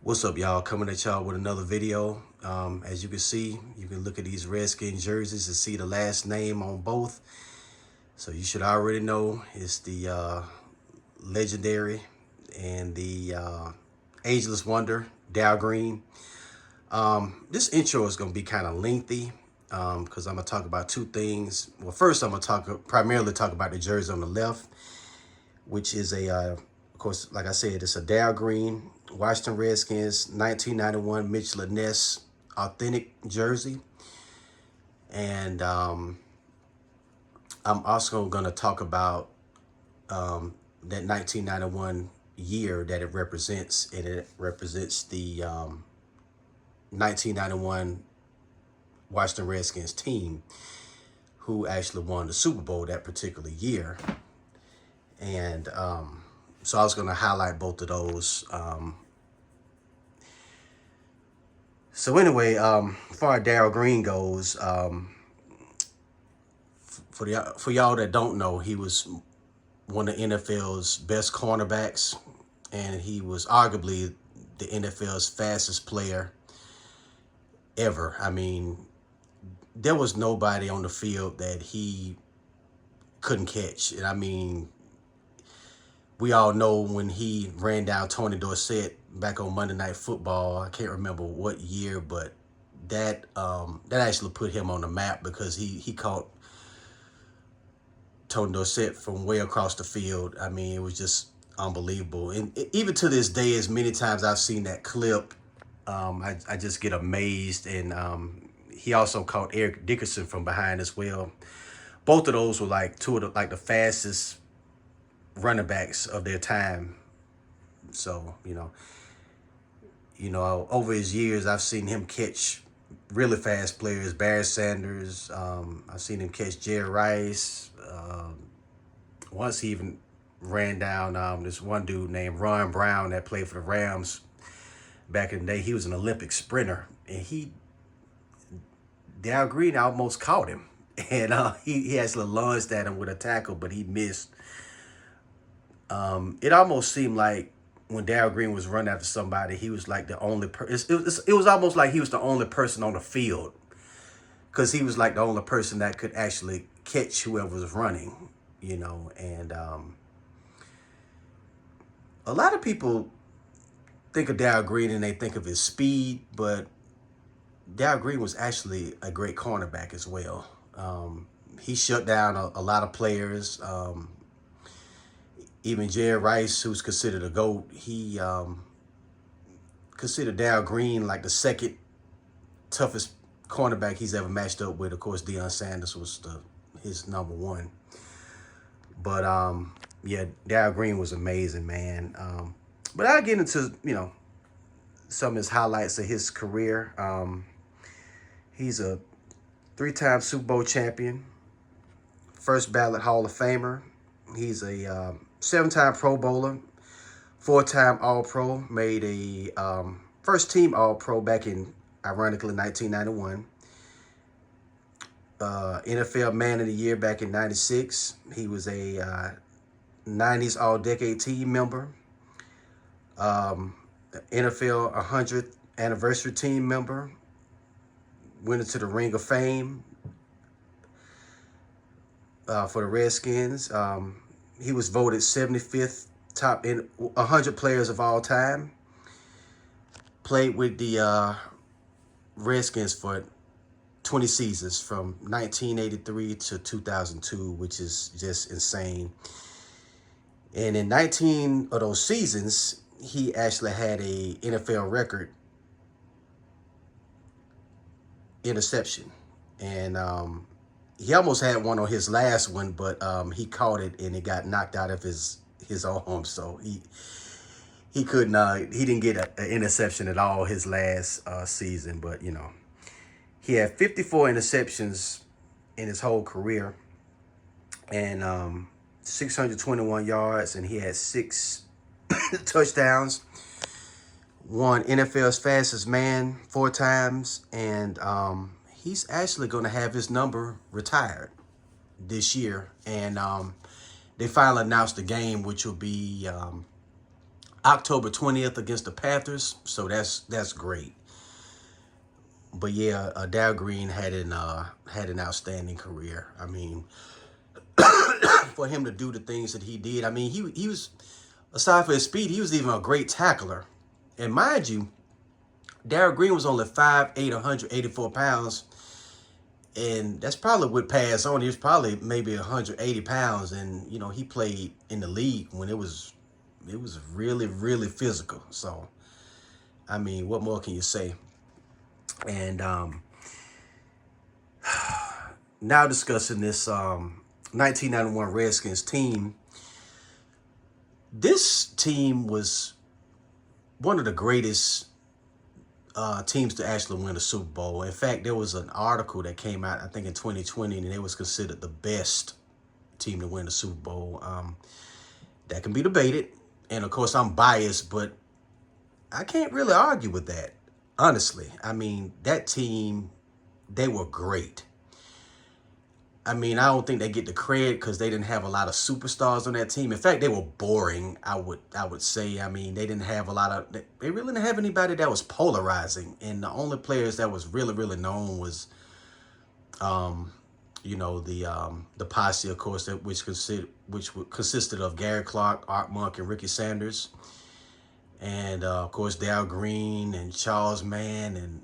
What's up, y'all? Coming at y'all with another video. As you can see, you can look at these Redskins jerseys and see the last name on both. So you should already know it's the legendary and the ageless wonder, Darrell Green. This intro is going to be kind of lengthy because I'm going to talk about two things. Well, first, I'm going to primarily talk about the jersey on the left, which is of course, like I said, it's a Darrell Green, Washington Redskins, 1991 Mitchell and Ness authentic jersey. And I'm also going to talk about that 1991 year that it represents, and it represents the 1991 Washington Redskins team who actually won the Super Bowl that particular year. And so I was going to highlight both of those. So anyway, as far as Darrell Green goes, for y'all that don't know, he was one of the NFL's best cornerbacks, and he was arguably the NFL's fastest player ever. I mean, there was nobody on the field that he couldn't catch. And I mean, we all know when he ran down Tony Dorsett back on Monday Night Football. I can't remember what year, but that actually put him on the map because he caught Tony Dorsett from way across the field. I mean, it was just unbelievable. And even to this day, as many times I've seen that clip, I just get amazed. And he also caught Eric Dickerson from behind as well. Both of those were like two of the fastest running backs of their time. So, you know, over his years, I've seen him catch really fast players, Barry Sanders. I've seen him catch Jerry Rice. Once he even ran down this one dude named Ron Brown that played for the Rams back in the day. He was an Olympic sprinter, and Darrell Green almost caught him. And he actually lunged at him with a tackle, but he missed. It almost seemed like when Darrell Green was running after somebody, he was like the only person. It was almost like he was the only person on the field, because he was like the only person that could actually catch whoever was running, you know. And a lot of people think of Darrell Green and they think of his speed, but Darrell Green was actually a great cornerback as well. He shut down a lot of players. Even Jerry Rice, who's considered a GOAT, he considered Darrell Green like the second toughest cornerback he's ever matched up with. Of course, Deion Sanders was his number one. But yeah, Darrell Green was amazing, man. But I'll get into, some of his highlights of his career. He's a 3-time Super Bowl champion, first ballot Hall of Famer. He's a 7-time Pro Bowler, 4-time All-Pro, made a first team All-Pro back in, ironically, 1991. NFL Man of the Year back in 96. He was a 90s All-Decade Team member. NFL 100th Anniversary Team member. Went into the Ring of Fame for the Redskins. He was voted 75th top in 100 players of all time. Played with the Redskins for 20 seasons from 1983 to 2002, which is just insane. And in 19 of those seasons, he actually had a NFL record interception. And he almost had one on his last one, but he caught it and it got knocked out of his arm. So he couldn't. He didn't get an interception at all his last season. But he had 54 interceptions in his whole career, and 621 yards, and he had 6 touchdowns. Won NFL's fastest man 4 times, and he's actually going to have his number retired this year. And they finally announced the game, which will be October 20th against the Panthers, so that's great. But yeah, Darrell Green had an outstanding career. I mean, for him to do the things that he did, I mean, he was, aside for his speed, he was even a great tackler. And mind you, Darrell Green was only 5'8", 184 pounds, and that's probably what passed on. He was probably maybe 180 pounds, and you know, he played in the league when it was really, really physical. So, I mean, what more can you say? And now discussing this 1991 Redskins team. This team was one of the greatest teams to actually win a Super Bowl. In fact, there was an article that came out, I think in 2020, and it was considered the best team to win the Super Bowl. That can be debated. And of course, I'm biased, but I can't really argue with that, honestly. I mean, that team, they were great. I mean, I don't think they get the credit because they didn't have a lot of superstars on that team. In fact, they were boring, I would say. I mean, they didn't have a lot of, they really didn't have anybody that was polarizing. And the only players that was really, really known was, you know, the posse, of course, which consisted of Gary Clark, Art Monk, and Ricky Sanders. And, of course, Darrell Green and Charles Mann and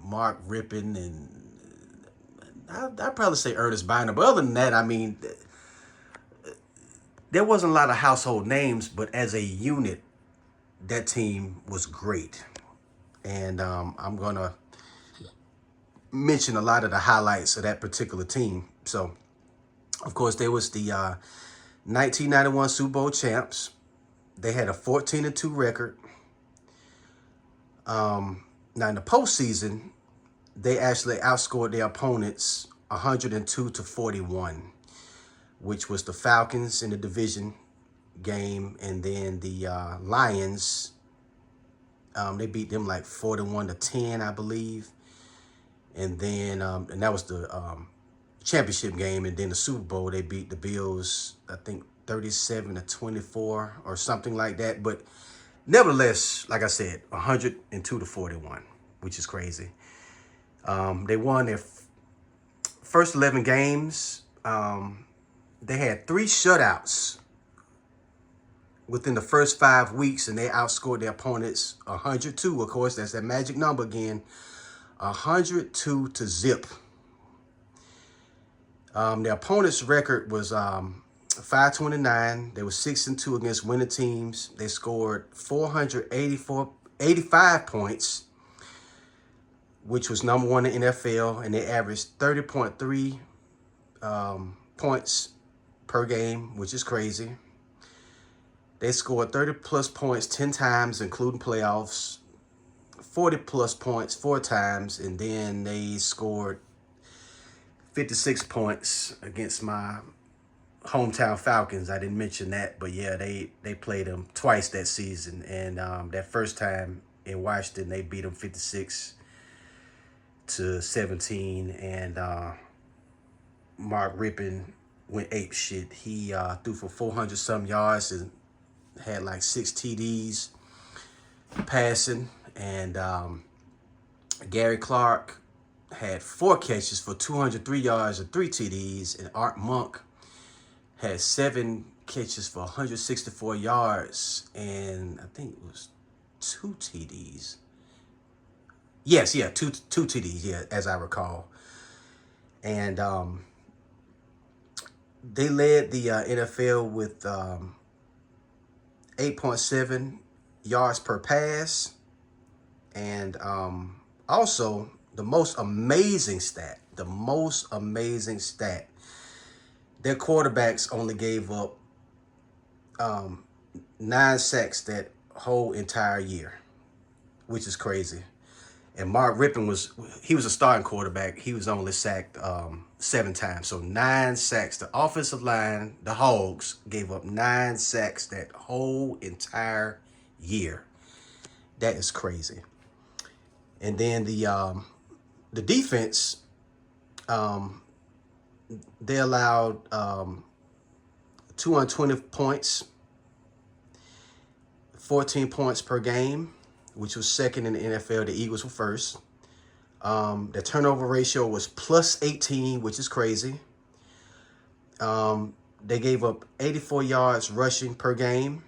Mark Rippon, and I'd probably say Ernest Biner. But other than that, I mean, there wasn't a lot of household names, but as a unit, that team was great. And I'm going to mention a lot of the highlights of that particular team. So, of course, there was the 1991 Super Bowl champs. They had a 14-2 record. Now, in the postseason, they actually outscored their opponents 102-41, which was the Falcons in the division game, and then the Lions, they beat them like 41-10, I believe. And then, and that was the championship game, and then the Super Bowl, they beat the Bills, I think 37-24 or something like that. But nevertheless, like I said, 102-41, which is crazy. They won their first 11 games. They had 3 shutouts within the first 5 weeks, and they outscored their opponents 102. Of course, that's that magic number again, 102-0. Their opponent's record was 529. They were 6-2 against winning teams. They scored 485 points, which was number 1 in the NFL, and they averaged 30.3 points per game, which is crazy. They scored 30-plus points 10 times, including playoffs, 40-plus points 4 times, and then they scored 56 points against my hometown Falcons. I didn't mention that, but yeah, they played them twice that season, and that first time in Washington, they beat them 56-17, and Mark Rippon went ape shit. He threw for 400 some yards and had like 6 TDs passing, and Gary Clark had 4 catches for 203 yards and 3 TDs, and Art Monk had 7 catches for 164 yards, and I think it was 2 TDs. Yes, yeah, two TDs, yeah, as I recall. And they led the NFL with 8.7 yards per pass. And also, the most amazing stat, their quarterbacks only gave up 9 sacks that whole entire year, which is crazy. And Mark Rippon was a starting quarterback. He was only sacked 7 times. So 9 sacks. The offensive line, the Hogs, gave up 9 sacks that whole entire year. That is crazy. And then the defense, they allowed 220 points 14 points per game, which was second in the NFL. The Eagles were first. The turnover ratio was plus 18, which is crazy. They gave up 84 yards rushing per game.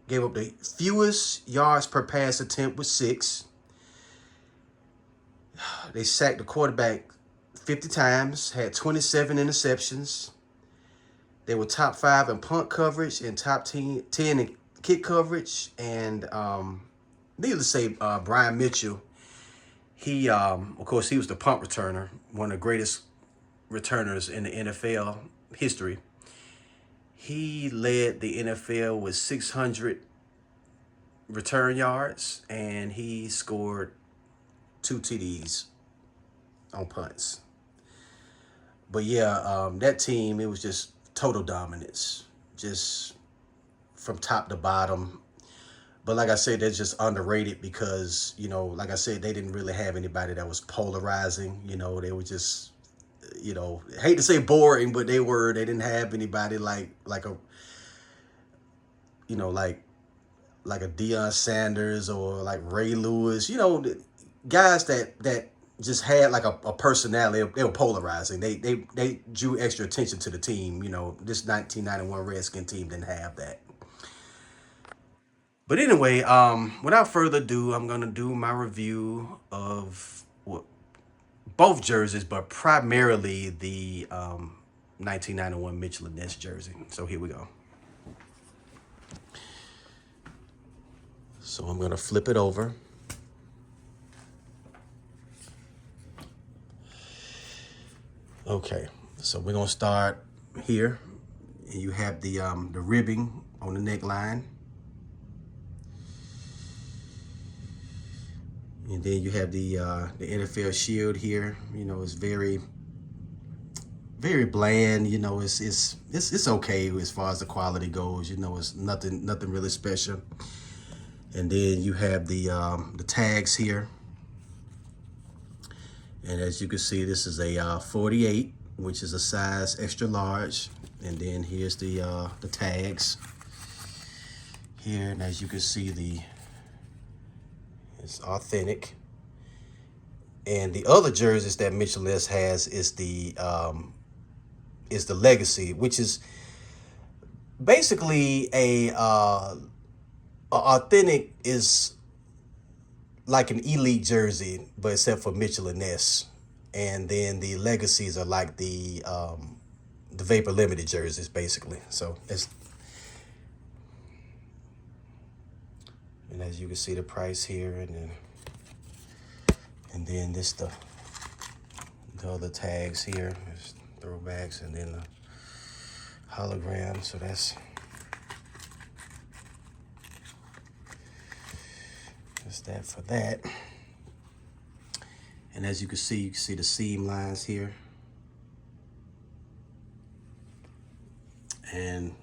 Gave up the fewest yards per pass attempt with 6. They sacked the quarterback 50 times, had 27 interceptions. They were top 5 in punt coverage and top 10 in kick coverage. And needless to say, Brian Mitchell, he, of course, he was the punt returner, one of the greatest returners in the NFL history. He led the NFL with 600 return yards, and he scored 2 TDs on punts. But yeah, that team, it was just total dominance, just from top to bottom. But like I said, they're just underrated because, you know, like I said, they didn't really have anybody that was polarizing. You know, they were just, you know, I hate to say boring, but they didn't have anybody like a, you know, like a Deion Sanders or like Ray Lewis, you know, guys that just had like a personality. They were polarizing. They drew extra attention to the team. You know, this 1991 Redskin team didn't have that. But anyway, without further ado, I'm gonna do my review of both jerseys, but primarily the 1991 Mitchell and Ness jersey. So here we go. So I'm gonna flip it over. Okay, so we're gonna start here. You have the ribbing on the neckline. And then you have the NFL shield here. You know, it's very, very bland. You know, it's okay as far as the quality goes. You know, it's nothing really special. And then you have the tags here. And as you can see, this is a 48, which is a size extra large. And then here's the tags here. And as you can see, it's authentic. And the other jerseys that Mitchell Ness has is the legacy, which is basically a authentic is like an elite jersey, but except for Mitchell and Ness. And then the legacies are like the Vapor Limited jerseys, basically. So it's, and as you can see, the price here, and then this the other tags here, there's throwbacks, and then the hologram. So that's that for that. And as you can see the seam lines here. And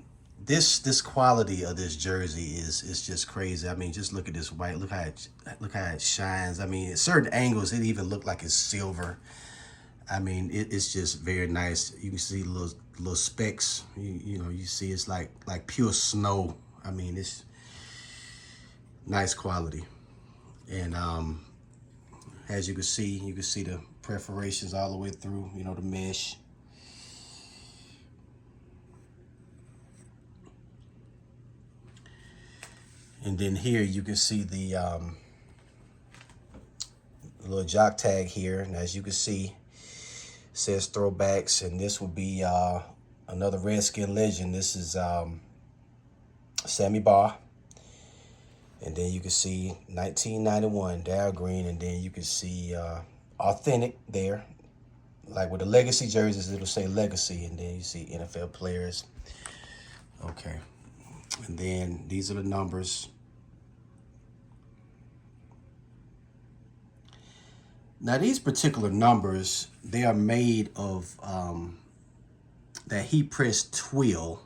this quality of this jersey is just crazy. I mean, just look at this white. Look how it shines. I mean, at certain angles, it even look like it's silver. I mean, it's just very nice. You can see little specks. You know, you see it's like pure snow. I mean, it's nice quality. And as you can see the perforations all the way through. You know, the mesh. And then here you can see the little Jock Tag here. And as you can see, it says Throwbacks. And this will be another Redskin legend. This is Sammy Barr. And then you can see 1991 Darrell green. And then you can see authentic there. Like with the legacy jerseys, it'll say legacy. And then you see NFL players. Okay. And then these are the numbers. Now these particular numbers, they are made of that heat pressed twill,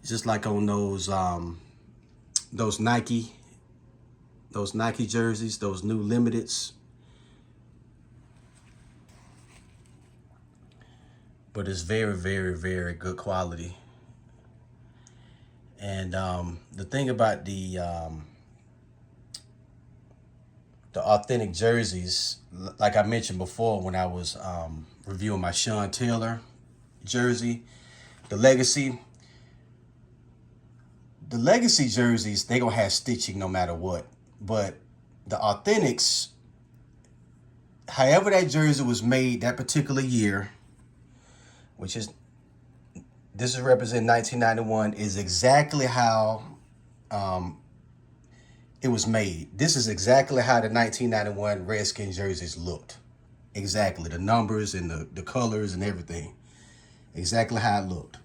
just like on those Nike jerseys, those new limiteds. But it's very, very, very good quality. And the thing about the authentic jerseys, like I mentioned before when I was reviewing my Sean Taylor jersey, the legacy jerseys, they gonna have stitching no matter what. But the authentics, however that jersey was made that particular year, which is, this is representing 1991, is exactly how it was made. This is exactly how the 1991 Redskins jerseys looked. Exactly. The numbers and the colors and everything. Exactly how it looked.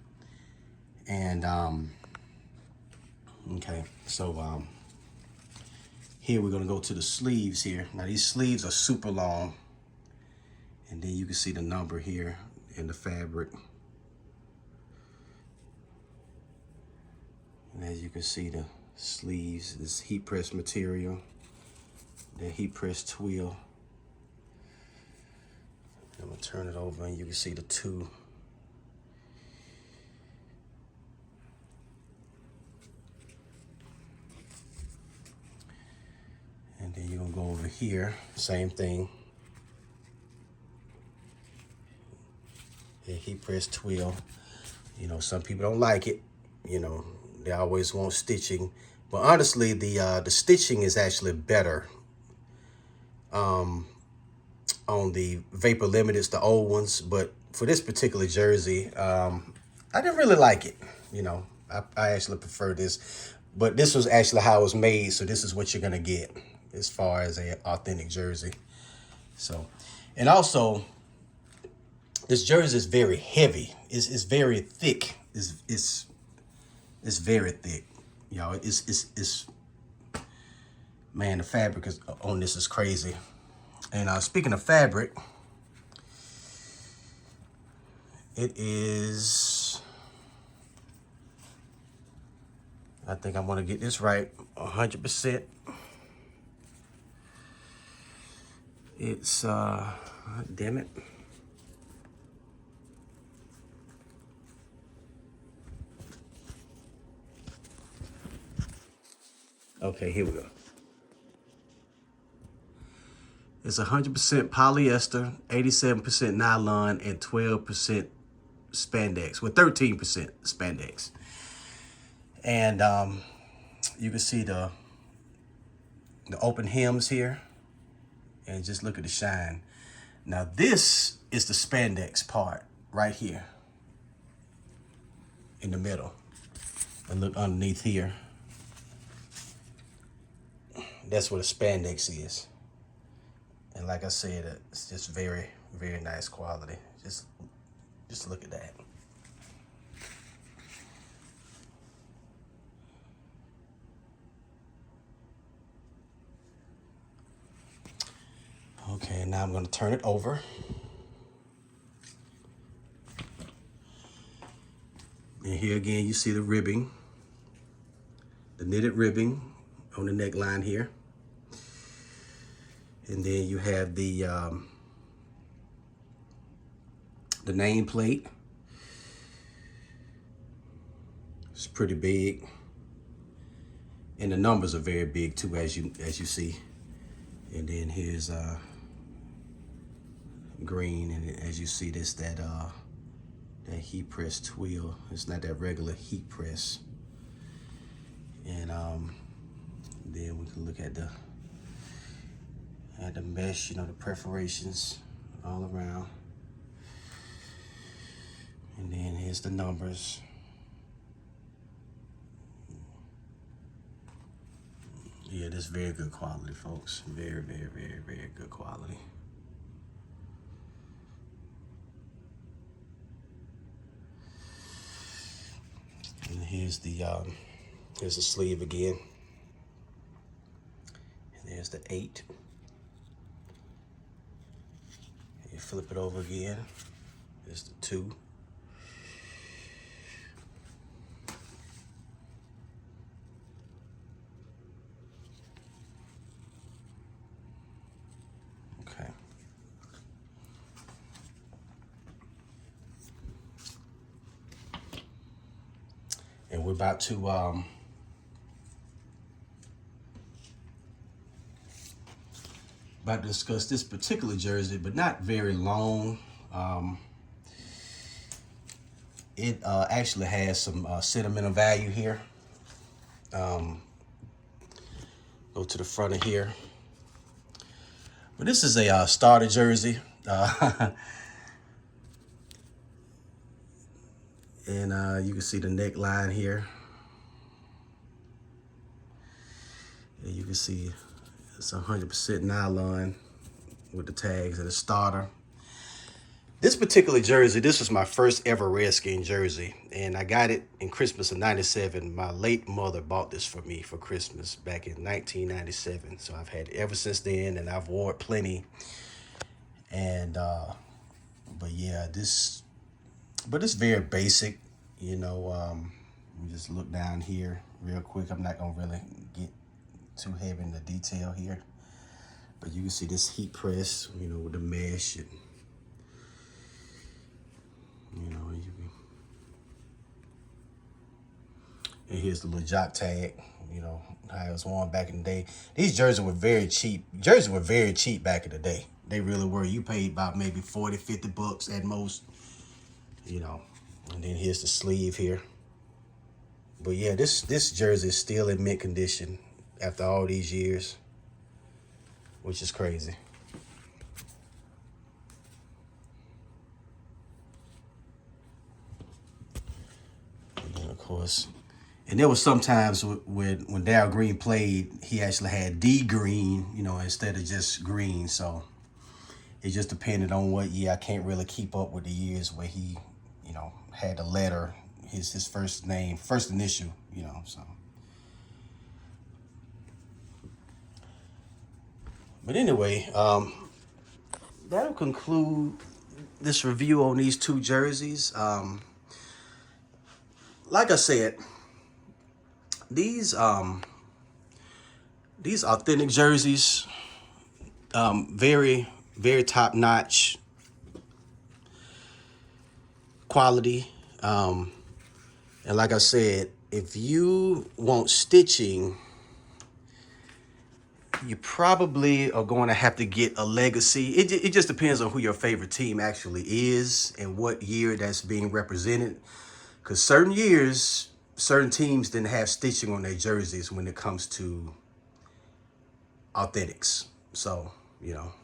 And, okay. So, here we're going to go to the sleeves here. Now, these sleeves are super long. And then you can see the number here in the fabric. And as you can see, the sleeves, this heat press material, the heat press twill. I'm gonna turn it over and you can see the two. And then you're gonna go over here, same thing. The heat press twill. You know, some people don't like it. You know, they always want stitching. But honestly, the stitching is actually better on the Vapor Limiteds, the old ones. But for this particular jersey, I didn't really like it. You know, I actually prefer this. But this was actually how it was made, so this is what you're gonna get as far as an authentic jersey. So, and also, this jersey is very heavy. It's very thick. It's very thick. You know, it's man, the fabric on this is crazy. And speaking of fabric, it is, I think I'm gonna get this right, 100%. It's, damn it. Okay, here we go. It's 100% polyester, 87% nylon, and 12% spandex, with 13% spandex. And you can see the open hems here, and just look at the shine. Now this is the spandex part right here in the middle. And look underneath here. That's where the spandex is. And like I said, it's just very, very nice quality. Just look at that. Okay, now I'm gonna turn it over. And here again, you see the ribbing, the knitted ribbing on the neckline here. And then you have the nameplate. It's pretty big. And the numbers are very big too, as you see. And then here's green, and as you see this, that heat press twill. It's not that regular heat press. And then we can look at the mesh, you know, the perforations all around. And then here's the numbers. Yeah, this is very good quality, folks. Very, very, very, very good quality. And here's the sleeve again. And there's the 8. And you flip it over again. There's the 2. Okay. And we're about to discuss this particular jersey, but not very long. It actually has some sentimental value here. Go to the front of here. But this is a starter jersey. And you can see the neckline here. And you can see it's 100% nylon with the tags and the starter. This particular jersey, this was my first ever Redskin jersey, and I got it in Christmas of '97. My late mother bought this for me for Christmas back in 1997. So I've had it ever since then, and I've wore it plenty. And but yeah, but it's very basic, you know. Let me just look down here real quick. I'm not gonna really get too heavy in the detail here, but you can see this heat press, you know, with the mesh and, you know, and here's the little Jock Tag, you know, how it was worn back in the day. These jerseys were very cheap. Jerseys were very cheap back in the day. They really were. You paid about maybe 40, 50 bucks at most, you know. And then here's the sleeve here. But yeah, this jersey is still in mint condition after all these years, which is crazy. And then of course, and there was sometimes when Darrell Green played, he actually had D green, you know, instead of just green. So it just depended on what year. I can't really keep up with the years where he, you know, had the letter, his first name, first initial, you know, so. But anyway, that'll conclude this review on these two jerseys. Like I said, these authentic jerseys, very, very top-notch quality. And like I said, if you want stitching, you probably are going to have to get a legacy. It just depends on who your favorite team actually is and what year that's being represented. Because certain years, certain teams didn't have stitching on their jerseys when it comes to authentics. So, you know.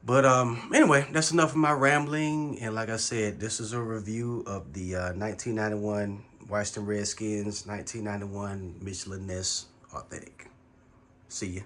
But anyway, that's enough of my rambling. And like I said, this is a review of the 1991 Washington Redskins 1991 Michelin Ness Authentic. See ya.